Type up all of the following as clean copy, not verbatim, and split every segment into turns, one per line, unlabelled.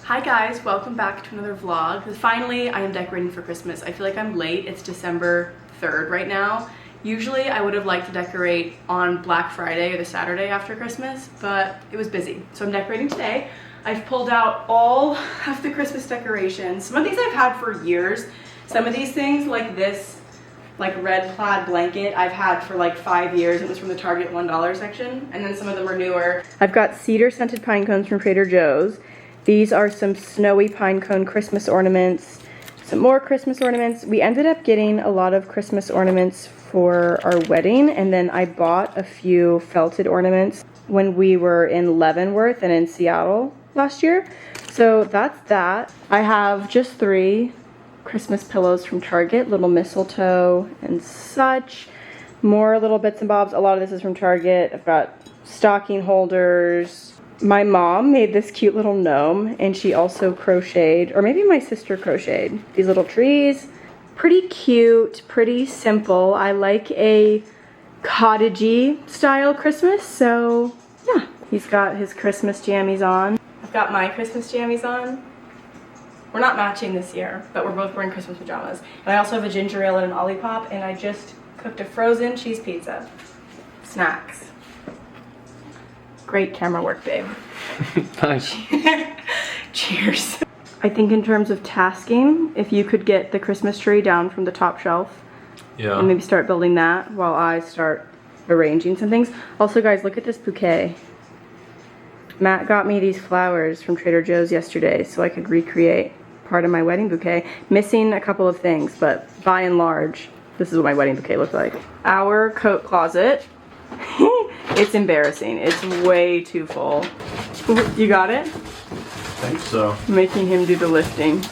Hi guys, welcome back to another vlog. Finally, I am decorating for Christmas. I feel like I'm late. It's December 3rd right now. Usually I would have liked to decorate on Black Friday or the Saturday after Christmas, but it was busy. So I'm decorating today. I've pulled out all of the Christmas decorations. Some of these I've had for years. Some of these things, like this, like red plaid blanket, I've had for like 5 years. It was from the Target $1 section. And then some of them are newer. I've got cedar scented pine cones from Trader Joe's. These are some snowy pine cone Christmas ornaments. Some more Christmas ornaments. We ended up getting a lot of Christmas ornaments for our wedding, and then I bought a few felted ornaments when we were in Leavenworth and in Seattle last year. So that's that. I have just 3 Christmas pillows from Target, little mistletoe and such. More little bits and bobs. A lot of this is from Target. I've got stocking holders. My mom made this cute little gnome, and she also crocheted, or maybe my sister crocheted, these little trees. Pretty cute, pretty simple. I like a cottagey style Christmas, so yeah. He's got his Christmas jammies on. I've got my Christmas jammies on. We're not matching this year, but we're both wearing Christmas pajamas. And I also have a ginger ale and an Olipop, and I just cooked a frozen cheese pizza. Snacks. Great camera work, babe.
Nice.
Cheers. I think in terms of tasking, if you could get the Christmas tree down from the top shelf,
yeah,
and maybe start building that while I start arranging some things. Also, guys, look at this bouquet. Matt got me these flowers from Trader Joe's yesterday so I could recreate part of my wedding bouquet. Missing a couple of things, but by and large, this is what my wedding bouquet looked like. Our coat closet. It's embarrassing. It's way too full. You got it?
I think so.
Making him do the lifting.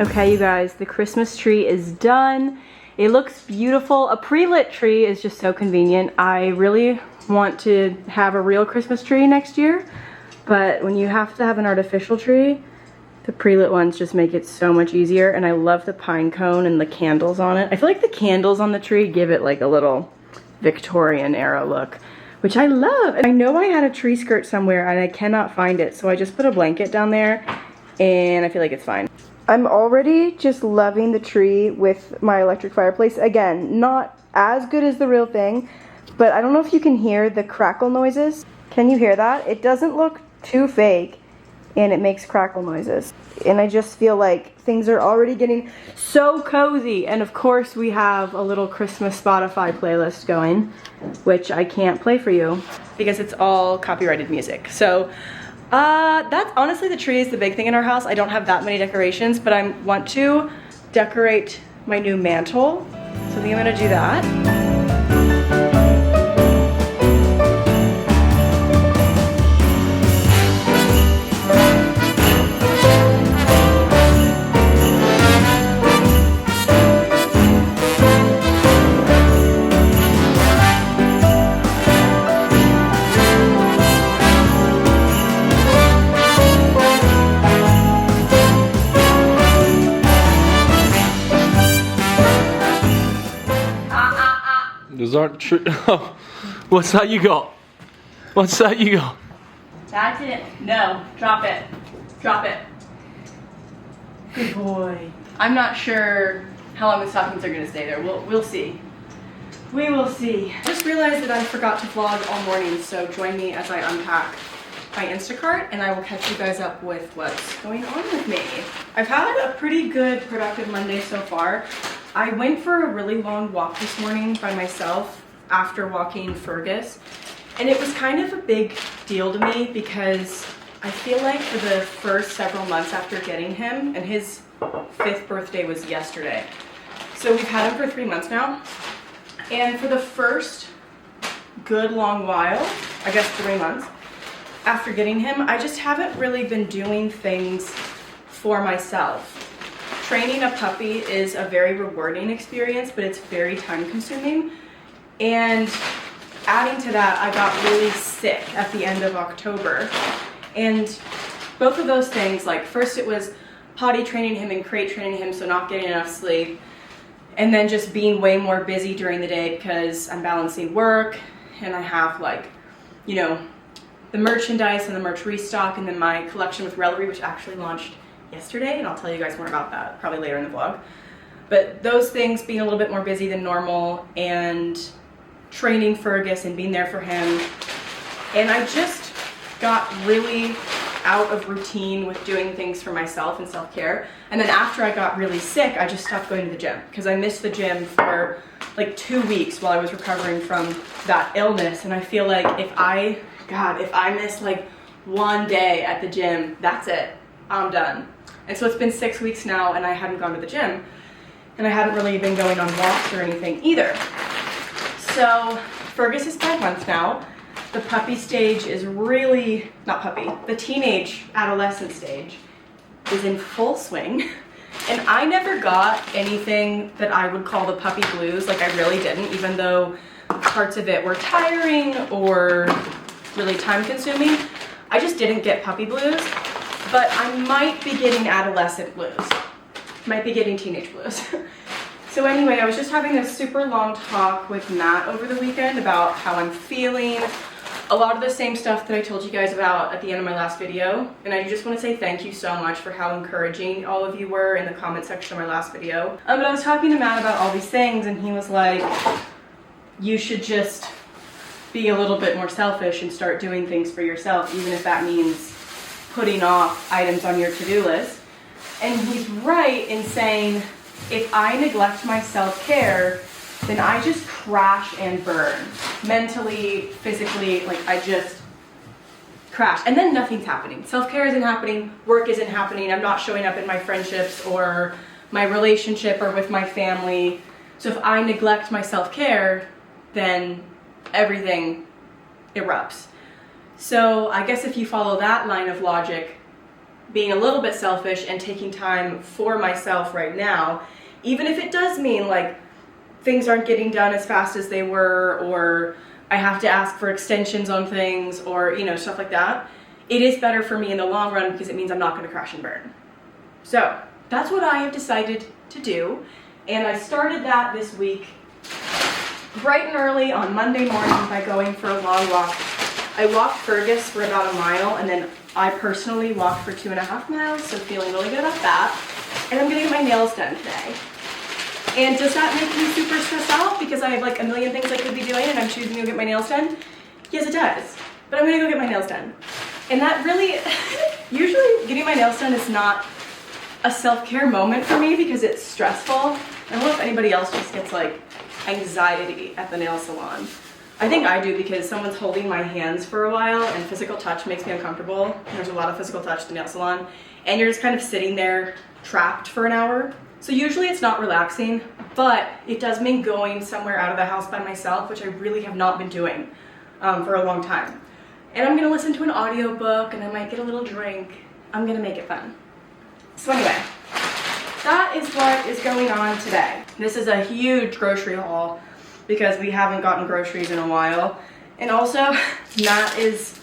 Okay, you guys, the Christmas tree is done. It looks beautiful. A pre-lit tree is just so convenient. I really want to have a real Christmas tree next year, but when you have to have an artificial tree, the pre-lit ones just make it so much easier, and I love the pine cone and the candles on it. I feel like the candles on the tree give it like a little Victorian era look, which I love. I know I had a tree skirt somewhere and I cannot find it, so I just put a blanket down there and I feel like it's fine. I'm already just loving the tree with my electric fireplace. Again, not as good as the real thing, but I don't know if you can hear the crackle noises. Can you hear that? It doesn't look too fake, and it makes crackle noises. And I just feel like things are already getting so cozy. And of course we have a little Christmas Spotify playlist going, which I can't play for you because it's all copyrighted music. So that's honestly, the tree is the big thing in our house. I don't have that many decorations, but I want to decorate my new mantle. So I think I'm gonna do that.
Those aren't true. Oh, what's that you got? What's that you got?
That's it. No, drop it. Drop it. Good boy. I'm not sure how long the stockings are gonna stay there. We'll see. We will see. I just realized that I forgot to vlog all morning, so join me as I unpack my Instacart, and I will catch you guys up with what's going on with me. I've had a pretty good productive Monday so far. I went for a really long walk this morning by myself after walking Fergus, and it was kind of a big deal to me because I feel like for the first several months after getting him, and his 5th birthday was yesterday, so we've had him for 3 months now, and for the first good long while, I guess 3 months, after getting him, I just haven't really been doing things for myself. Training a puppy is a very rewarding experience, but it's very time consuming. And adding to that, I got really sick at the end of October. And both of those things, like first it was potty training him and crate training him, so not getting enough sleep. And then just being way more busy during the day because I'm balancing work and I have like, you know, the merchandise and the merch restock, and then my collection with Rellery, which actually launched yesterday, and I'll tell you guys more about that probably later in the vlog. But those things being a little bit more busy than normal, and training Fergus and being there for him. And I just got really out of routine with doing things for myself and self-care. And then after I got really sick, I just stopped going to the gym because I missed the gym for like 2 weeks while I was recovering from that illness. And I feel like if I miss like one day at the gym, that's it, I'm done. And so it's been 6 weeks now and I hadn't gone to the gym, and I hadn't really been going on walks or anything either. So Fergus is 5 months now. The puppy stage is really, not puppy, the teenage adolescent stage is in full swing. And I never got anything that I would call the puppy blues. Like, I really didn't, even though parts of it were tiring or really time consuming. I just didn't get puppy blues, but I might be getting adolescent blues. Might be getting teenage blues. So anyway, I was just having this super long talk with Matt over the weekend about how I'm feeling. A lot of the same stuff that I told you guys about at the end of my last video. And I just want to say thank you so much for how encouraging all of you were in the comment section of my last video. But I was talking to Matt about all these things, and he was like, you should just be a little bit more selfish and start doing things for yourself, even if that means putting off items on your to-do list. And he's right in saying, if I neglect my self-care, then I just crash and burn. Mentally, physically, like I just crash. And then nothing's happening. Self-care isn't happening, work isn't happening, I'm not showing up in my friendships or my relationship or with my family. So if I neglect my self-care, then everything erupts. So I guess if you follow that line of logic, being a little bit selfish and taking time for myself right now, even if it does mean like things aren't getting done as fast as they were, or I have to ask for extensions on things, or you know, stuff like that, it is better for me in the long run because it means I'm not going to crash and burn. So that's what I have decided to do, and I started that this week bright and early on Monday morning by going for a long walk. I walked Fergus for about 1 mile, and then I personally walked for 2.5 miles, so feeling really good about that. And I'm getting my nails done today. And does that make me super stressed out because I have like a million things I could be doing and I'm choosing to go get my nails done? Yes, it does. But I'm gonna go get my nails done. And that really, usually getting my nails done is not a self-care moment for me because it's stressful. I don't know if anybody else just gets like anxiety at the nail salon. I think I do because someone's holding my hands for a while and physical touch makes me uncomfortable. There's a lot of physical touch at the nail salon and you're just kind of sitting there trapped for an hour. So usually it's not relaxing, but it does mean going somewhere out of the house by myself, which I really have not been doing for a long time. And I'm gonna listen to an audiobook and I might get a little drink. I'm gonna make it fun. So anyway, that is what is going on today. This is a huge grocery haul because we haven't gotten groceries in a while. And also, Matt is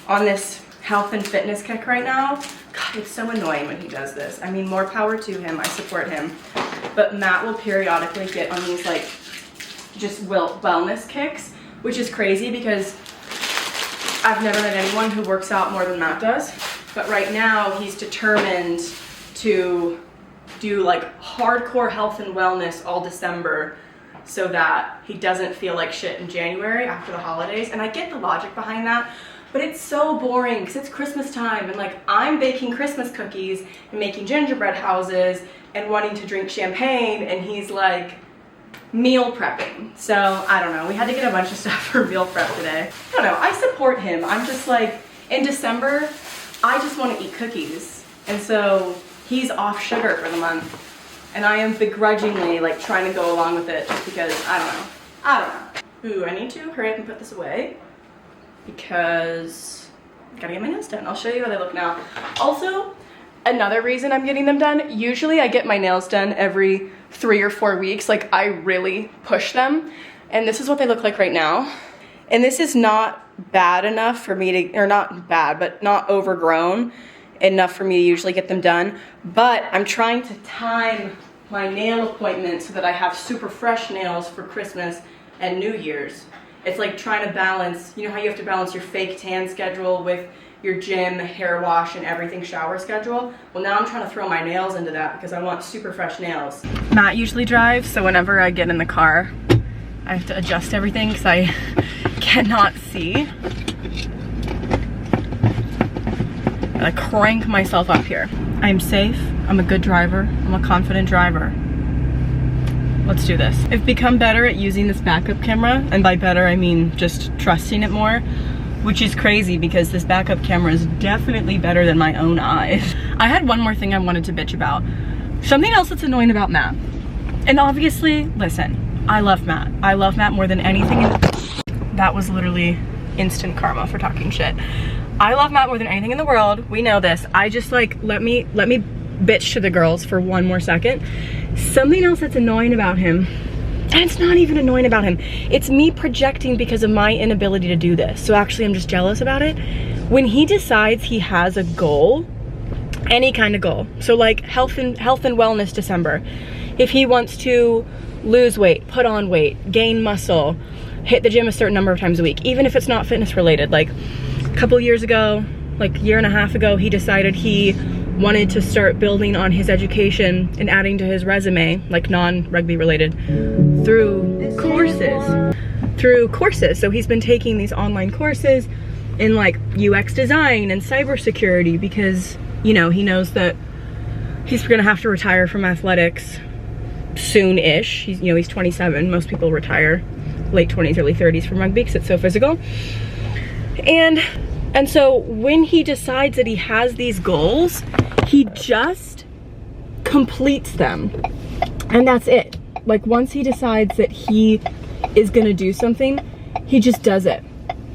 on this health and fitness kick right now. God, it's so annoying when he does this. I mean, more power to him, I support him. But Matt will periodically get on these like, just wellness kicks, which is crazy because I've never met anyone who works out more than Matt does. But right now, he's determined to do like hardcore health and wellness all December so that he doesn't feel like shit in January after the holidays. And I get the logic behind that, but it's so boring because it's Christmas time and like I'm baking Christmas cookies and making gingerbread houses and wanting to drink champagne and he's like meal prepping. So I don't know, we had to get a bunch of stuff for meal prep today. I don't know, I support him. I'm just like, in December, I just want to eat cookies. And so he's off sugar for the month. And I am begrudgingly like trying to go along with it just because, I don't know. Ooh, I need to hurry up and put this away because gotta get my nails done. I'll show you how they look now. Also, another reason I'm getting them done, usually I get my nails done every 3 or 4 weeks. Like, I really push them. And this is what they look like right now. And this is not bad enough for me to, or not bad, but not overgrown enough for me to usually get them done. But I'm trying to time my nail appointment so that I have super fresh nails for Christmas and New Year's. It's like trying to balance, you know how you have to balance your fake tan schedule with your gym, hair wash, and everything shower schedule? Well, now I'm trying to throw my nails into that because I want super fresh nails. Matt usually drives, so whenever I get in the car, I have to adjust everything because I cannot see. I crank myself up here. I'm safe, I'm a good driver, I'm a confident driver. Let's do this. I've become better at using this backup camera, and by better I mean just trusting it more, which is crazy because this backup camera is definitely better than my own eyes. I had one more thing I wanted to bitch about. Something else that's annoying about Matt. And obviously, listen, I love Matt. I love Matt more than anything. That was literally instant karma for talking shit. I love Matt more than anything in the world. We know this. I just like, let me bitch to the girls for one more second. Something else that's annoying about him, and it's not even annoying about him, it's me projecting because of my inability to do this. So actually I'm just jealous about it. When he decides he has a goal, any kind of goal, so like health and wellness December, if he wants to lose weight, put on weight, gain muscle, hit the gym a certain number of times a week, even if it's not fitness related. Like a couple years ago, like a year and a half ago, he decided he wanted to start building on his education and adding to his resume, like non-rugby related, through courses. So he's been taking these online courses in like UX design and cybersecurity because, you know, he knows that he's gonna have to retire from athletics soon-ish. He's 27. Most people retire late 20s, early 30s from rugby because it's so physical. And so when he decides that he has these goals, he just completes them. And that's it. Like once he decides that he is gonna do something, he just does it.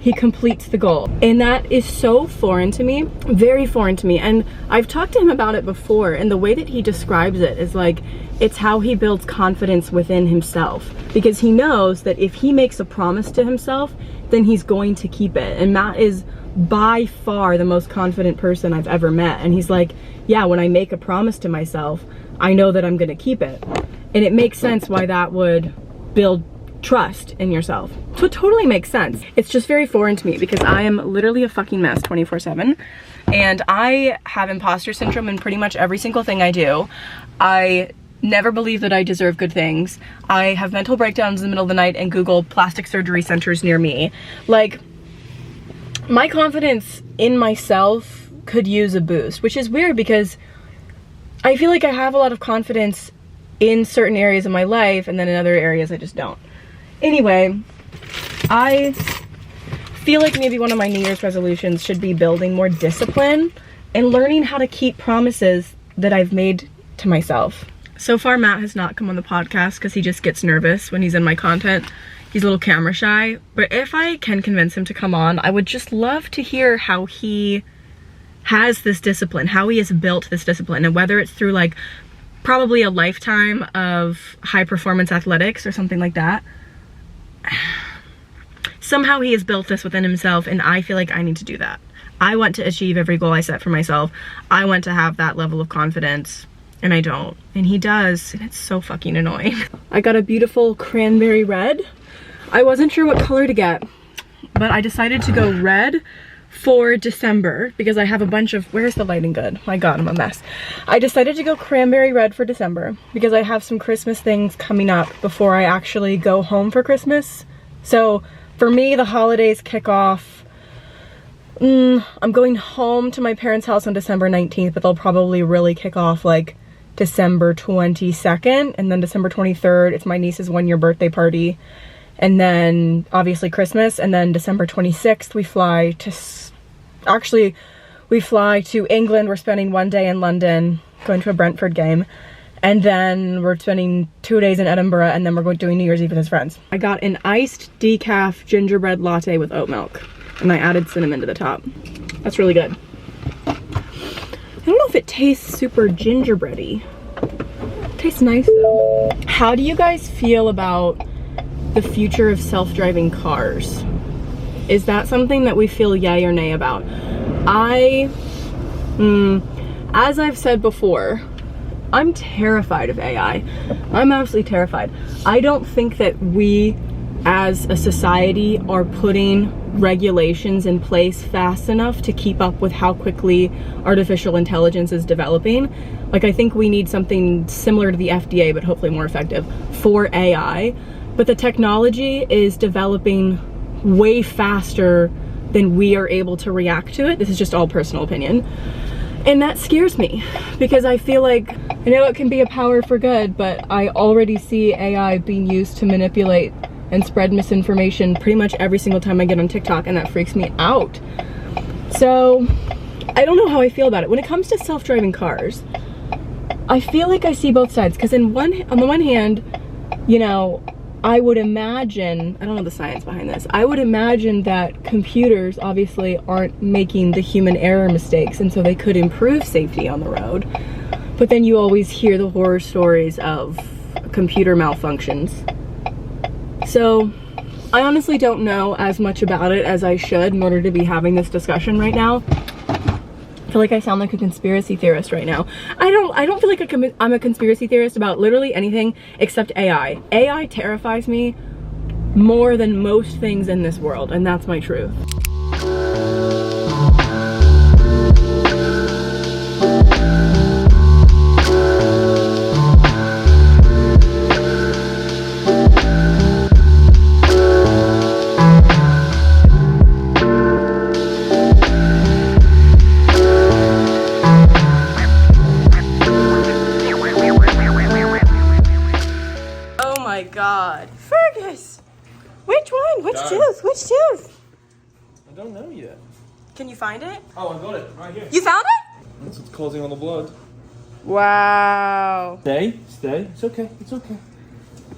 He completes the goal. And that is so foreign to me, very foreign to me. And I've talked to him about it before, and the way that he describes it is like, it's how he builds confidence within himself. Because he knows that if he makes a promise to himself, then he's going to keep it. And Matt is by far the most confident person I've ever met. And he's like, yeah, when I make a promise to myself, I know that I'm gonna keep it. And it makes sense why that would build trust in yourself. So it totally makes sense. It's just very foreign to me because I am literally a fucking mess 24/7. And I have imposter syndrome in pretty much every single thing I do. I never believe that I deserve good things. I have mental breakdowns in the middle of the night and Google plastic surgery centers near me. Like, my confidence in myself could use a boost, which is weird because I feel like I have a lot of confidence in certain areas of my life and then in other areas I just don't. Anyway, I feel like maybe one of my New Year's resolutions should be building more discipline and learning how to keep promises that I've made to myself. So far, Matt has not come on the podcast because he just gets nervous when he's in my content. He's a little camera shy, but if I can convince him to come on, I would just love to hear how he has this discipline, how he has built this discipline, and whether it's through like probably a lifetime of high performance athletics or something like that. Somehow he has built this within himself, and I feel like I need to do that. I want to achieve every goal I set for myself. I want to have that level of confidence, and I don't. And he does, and it's so fucking annoying. I got a beautiful cranberry red. I wasn't sure what color to get, but I decided to go red for December because I have a bunch of, where's the lighting good? My God, I'm a mess. I decided to go cranberry red for December because I have some Christmas things coming up before I actually go home for Christmas. So for me, the holidays kick off. I'm going home to my parents' house on December 19th, but they'll probably really kick off like December 22nd, and then December 23rd, it's my niece's 1-year birthday party. And then obviously Christmas, and then December 26th we fly to England. We're spending 1 day in London, going to a Brentford game, and then we're spending 2 days in Edinburgh, and then we're doing New Year's Eve with his friends. I got an iced decaf gingerbread latte with oat milk, and I added cinnamon to the top. That's really good. I don't know if it tastes super gingerbready. It tastes nice though. How do you guys feel about the future of self-driving cars? Is that something that we feel yay or nay about? As I've said before, I'm terrified of AI. I'm absolutely terrified. I don't think that we as a society are putting regulations in place fast enough to keep up with how quickly artificial intelligence is developing. Like, I think we need something similar to the FDA, but hopefully more effective for AI. But the technology is developing way faster than we are able to react to it. This is just all personal opinion. And that scares me because I feel like, I know it can be a power for good, but I already see AI being used to manipulate and spread misinformation pretty much every single time I get on TikTok, and that freaks me out. So I don't know how I feel about it. When it comes to self-driving cars, I feel like I see both sides, because on the one hand, you know, I would imagine, I don't know the science behind this, I would imagine that computers obviously aren't making the human error mistakes, and so they could improve safety on the road. But then you always hear the horror stories of computer malfunctions. So I honestly don't know as much about it as I should in order to be having this discussion right now. I feel like I sound like a conspiracy theorist right now. I don't feel like I'm a conspiracy theorist about literally anything except AI. AI terrifies me more than most things in this world, and that's my truth. God. Fergus! Which one? Which tooth? Which tooth?
I don't know yet.
Can you find it?
Oh, I got it right here.
You found it?
That's what's causing all the blood.
Wow.
Stay. It's okay.
It's okay.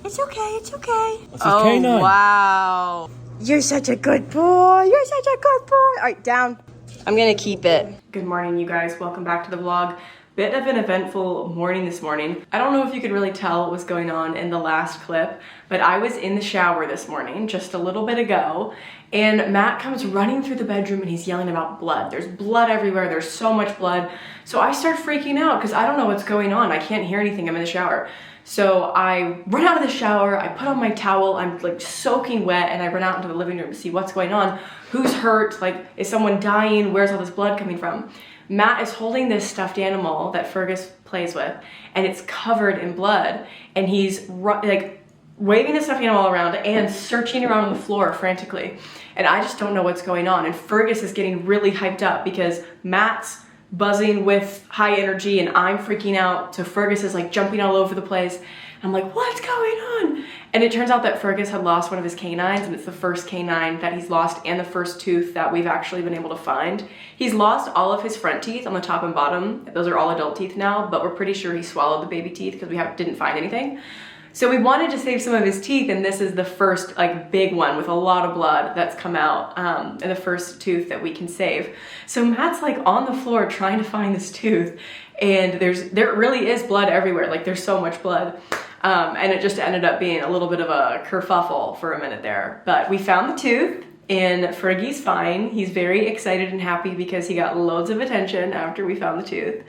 It's okay.
That's his canine.
Wow. You're such a good boy. You're such a good boy. All right, down. I'm gonna keep it. Good morning, you guys. Welcome back to the vlog. Bit of an eventful morning this morning. I don't know if you could really tell what was going on in the last clip, but I was in the shower this morning just a little bit ago, and Matt comes running through the bedroom and he's yelling about blood. There's blood everywhere. There's so much blood. So I start freaking out because I don't know what's going on. I can't hear anything. I'm in the shower. So I run out of the shower, I put on my towel, I'm like soaking wet, and I run out into the living room to see what's going on. Who's hurt? Like, is someone dying? Where's all this blood coming from? Matt is holding this stuffed animal that Fergus plays with, and it's covered in blood, and he's like waving the stuffed animal around and searching around on the floor frantically. And I just don't know what's going on. And Fergus is getting really hyped up because Matt's buzzing with high energy and I'm freaking out. So Fergus is like jumping all over the place. I'm like, what's going on? And it turns out that Fergus had lost one of his canines, and it's the first canine that he's lost and the first tooth that we've actually been able to find. He's lost all of his front teeth on the top and bottom. Those are all adult teeth now, but we're pretty sure he swallowed the baby teeth because we didn't find anything. So we wanted to save some of his teeth, and this is the first like big one with a lot of blood that's come out, and the first tooth that we can save. So Matt's like on the floor trying to find this tooth, and there really is blood everywhere. Like, there's so much blood. And it just ended up being a little bit of a kerfuffle for a minute there. But we found the tooth, and Fergie's fine. He's very excited and happy because he got loads of attention after we found the tooth.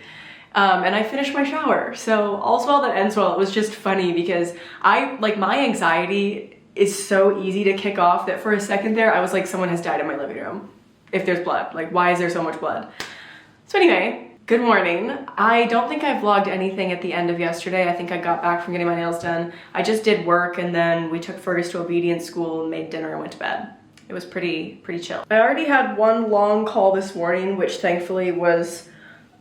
And I finished my shower. So all's well that ends well. It was just funny because my anxiety is so easy to kick off that for a second there, I was like, someone has died in my living room. If there's blood, like, why is there so much blood? So anyway, good morning. I don't think I vlogged anything at the end of yesterday. I think I got back from getting my nails done. I just did work, and then we took Fergus to obedience school and made dinner and went to bed. It was pretty chill. I already had one long call this morning, which thankfully was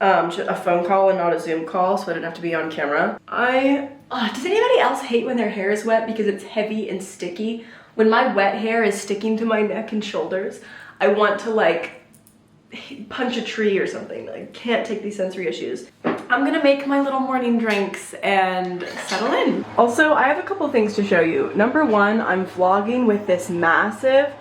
just a phone call and not a Zoom call, so I didn't have to be on camera. Does anybody else hate when their hair is wet because it's heavy and sticky? When my wet hair is sticking to my neck and shoulders, I want to like punch a tree or something. I can't take these sensory issues. I'm gonna make my little morning drinks and settle in. Also, I have a couple things to show you. Number one, I'm vlogging with this massive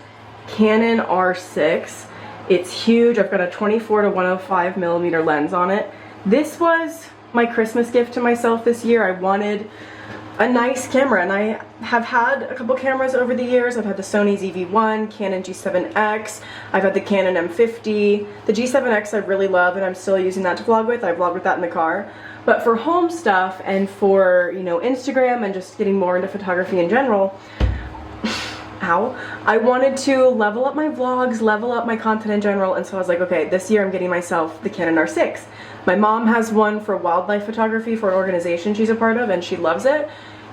Canon R6, It's huge. I've got a 24 to 105 millimeter lens on it. This was my Christmas gift to myself this year. I wanted a nice camera, and I have had a couple cameras over the years. I've had the Sony ZV-1, Canon G7X, I've had the Canon M50. The G7X I really love, and I'm still using that to vlog with. I vlog with that in the car. But for home stuff and for, you know, Instagram and just getting more into photography in general, I wanted to level up my vlogs, level up my content in general, and so I was like, okay, this year I'm getting myself the Canon R6. My mom has one for wildlife photography for an organization she's a part of, and she loves it.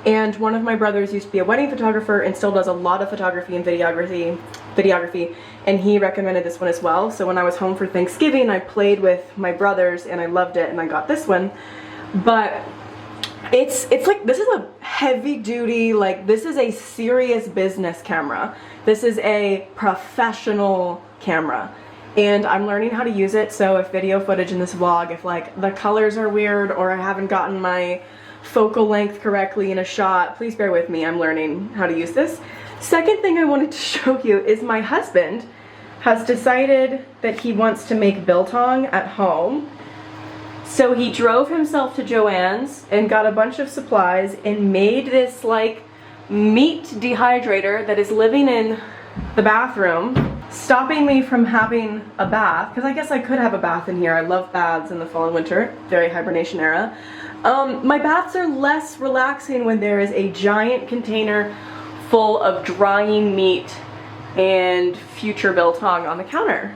And one of my brothers used to be a wedding photographer and still does a lot of photography and videography, and he recommended this one as well. So when I was home for Thanksgiving, I played with my brothers and I loved it, and I got this one. But it's like, this is a heavy duty, like, this is a serious business camera. This is a professional camera. And I'm learning how to use it, so if video footage in this vlog, if like the colors are weird or I haven't gotten my focal length correctly in a shot, please bear with me. I'm learning how to use this. Second thing I wanted to show you is my husband has decided that he wants to make biltong at home. So he drove himself to Joann's and got a bunch of supplies and made this like meat dehydrator that is living in the bathroom, stopping me from having a bath, because I guess I could have a bath in here. I love baths in the fall and winter, very hibernation era. My baths are less relaxing when there is a giant container full of drying meat and future biltong on the counter.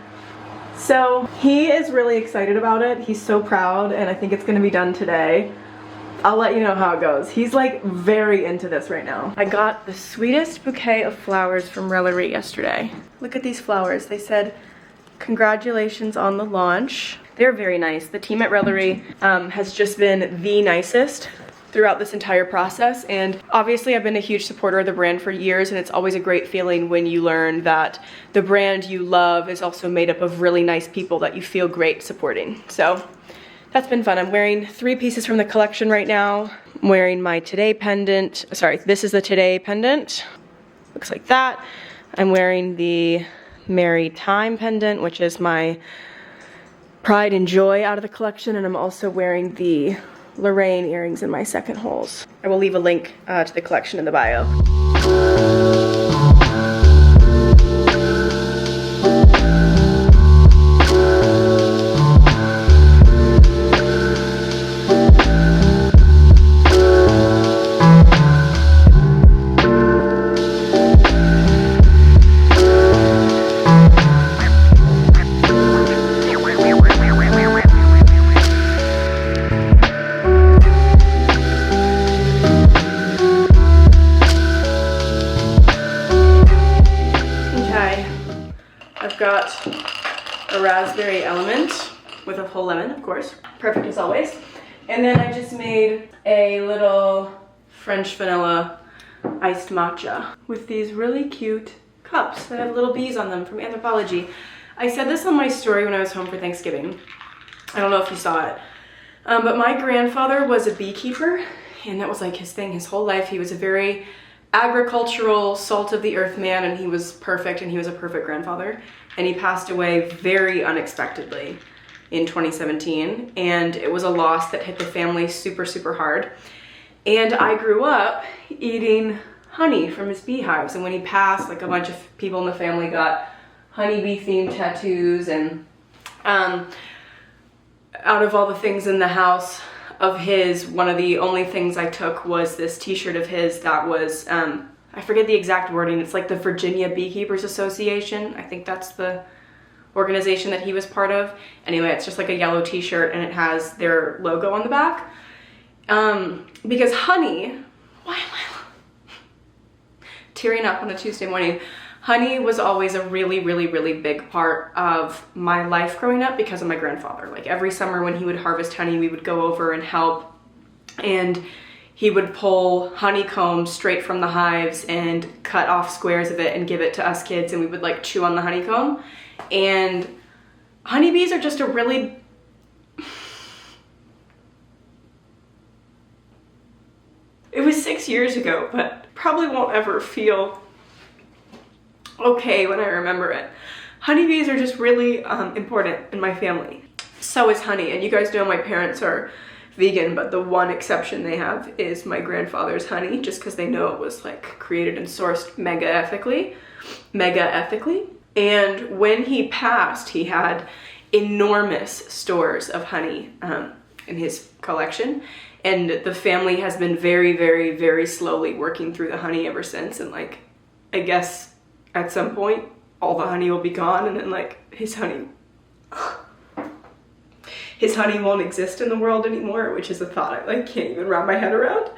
So he is really excited about it. He's so proud, and I think it's gonna be done today. I'll let you know how it goes. He's like very into this right now. I got the sweetest bouquet of flowers from Rellery yesterday. Look at these flowers. They said, congratulations on the launch. They're very nice. The team at Rellery has just been the nicest throughout this entire process, and obviously I've been a huge supporter of the brand for years, and it's always a great feeling when you learn that the brand you love is also made up of really nice people that you feel great supporting. So that's been fun. I'm wearing 3 pieces from the collection right now. I'm wearing my Today pendant. Sorry, this is the Today pendant. Looks like that. I'm wearing the Merry Time pendant, which is my Pride and Joy out of the collection, and I'm also wearing the Lorraine earrings in my second holes. I will leave a link to the collection in the bio. I've got a raspberry element with a whole lemon, of course. Perfect as always. And then I just made a little French vanilla iced matcha with these really cute cups that have little bees on them from Anthropology. I said this on my story when I was home for Thanksgiving. I don't know if you saw it. But my grandfather was a beekeeper, and that was like his thing his whole life. He was a very agricultural, salt of the earth man, and he was perfect, and he was a perfect grandfather. And he passed away very unexpectedly in 2017, and it was a loss that hit the family super, super hard. And I grew up eating honey from his beehives, and when he passed, like a bunch of people in the family got honeybee themed tattoos, and out of all the things in the house of his, one of the only things I took was this t-shirt of his that was, I forget the exact wording, it's like the Virginia Beekeepers Association. I think that's the organization that he was part of. Anyway, it's just like a yellow t-shirt, and it has their logo on the back. Because honey, why am I tearing up on a Tuesday morning? Honey was always a really, really, really big part of my life growing up because of my grandfather. Like every summer when he would harvest honey, we would go over and help, and he would pull honeycomb straight from the hives and cut off squares of it and give it to us kids, and we would like chew on the honeycomb. And honeybees are just a really it was 6 years ago, but probably won't ever feel okay when I remember it. Honeybees are just really important in my family. So is honey, and you guys know my parents are vegan, but the one exception they have is my grandfather's honey, just because they know it was like created and sourced mega ethically. And when he passed, he had enormous stores of honey in his collection, and the family has been very, very, very slowly working through the honey ever since. And like, I guess at some point all the honey will be gone, and then like his honey won't exist in the world anymore, which is a thought I like can't even wrap my head around.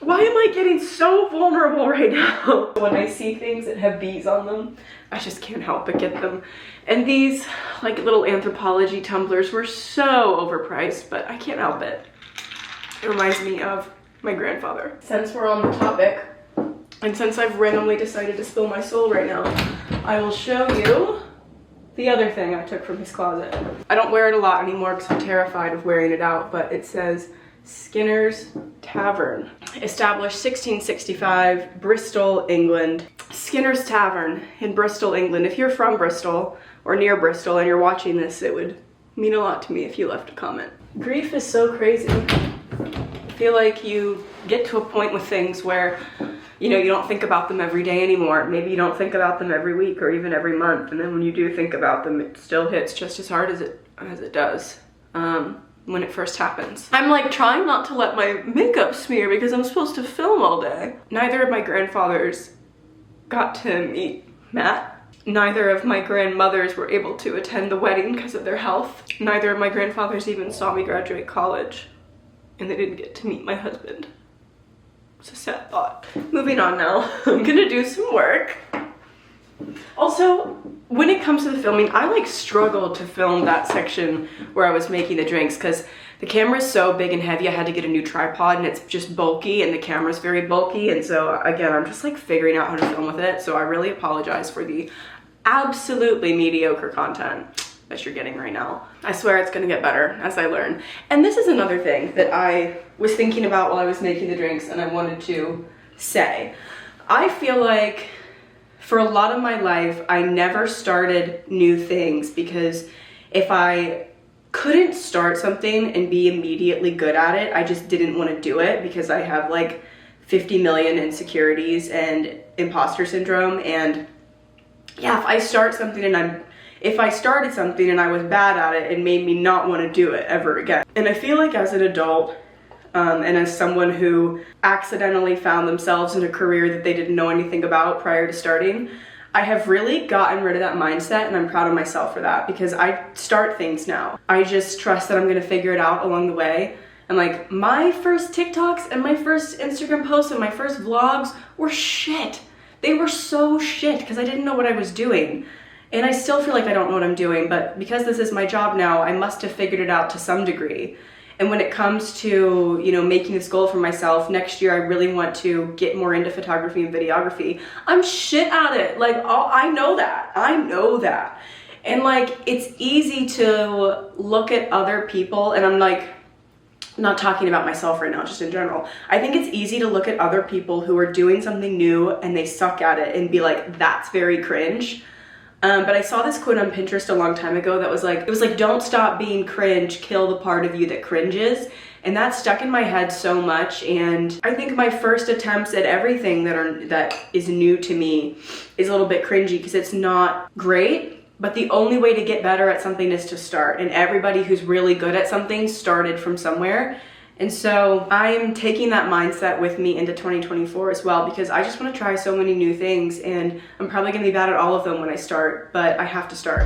Why am I getting so vulnerable right now? When I see things that have bees on them, I just can't help but get them. And these like little anthropology tumblers were so overpriced, but I can't help it. It reminds me of my grandfather. Since we're on the topic, and since I've randomly decided to spill my soul right now, I will show you the other thing I took from his closet. I don't wear it a lot anymore because I'm terrified of wearing it out, but it says Skinner's Tavern. Established 1665, Bristol, England. Skinner's Tavern in Bristol, England. If you're from Bristol or near Bristol and you're watching this, it would mean a lot to me if you left a comment. Grief is so crazy. I feel like you get to a point with things where you know, you don't think about them every day anymore. Maybe you don't think about them every week or even every month. And then when you do think about them, it still hits just as hard as it does when it first happens. I'm like trying not to let my makeup smear because I'm supposed to film all day. Neither of my grandfathers got to meet Matt. Neither of my grandmothers were able to attend the wedding because of their health. Neither of my grandfathers even saw me graduate college, and they didn't get to meet my husband. It's a sad thought. Moving on now. I'm gonna do some work. Also, when it comes to the filming, I like struggled to film that section where I was making the drinks because the camera's so big and heavy. I had to get a new tripod, and it's just bulky, and the camera's very bulky. And so again, I'm just like figuring out how to film with it. So I really apologize for the absolutely mediocre content that you're getting right now. I swear it's gonna get better as I learn. And this is another thing that I was thinking about while I was making the drinks, and I wanted to say. I feel like for a lot of my life, I never started new things because if I couldn't start something and be immediately good at it, I just didn't want to do it because I have like 50 million insecurities and imposter syndrome. And yeah, if I started something and I was bad at it, it made me not want to do it ever again. And I feel like as an adult, and as someone who accidentally found themselves in a career that they didn't know anything about prior to starting, I have really gotten rid of that mindset, and I'm proud of myself for that because I start things now. I just trust that I'm gonna figure it out along the way. And like my first TikToks and my first Instagram posts and my first vlogs were shit. They were so shit because I didn't know what I was doing. And I still feel like I don't know what I'm doing, but because this is my job now, I must have figured it out to some degree. And when it comes to, you know, making this goal for myself, next year I really want to get more into photography and videography. I'm shit at it. Like, I know that. And like, it's easy to look at other people, and I'm like, not talking about myself right now, just in general. I think it's easy to look at other people who are doing something new and they suck at it and be like, that's very cringe. But I saw this quote on Pinterest a long time ago that was like, it was like, don't stop being cringe, kill the part of you that cringes. And that stuck in my head so much. And I think my first attempts at everything that is new to me is a little bit cringy because it's not great, but the only way to get better at something is to start. And everybody who's really good at something started from somewhere. And so I'm taking that mindset with me into 2024 as well, because I just want to try so many new things, and I'm probably going to be bad at all of them when I start, but I have to start.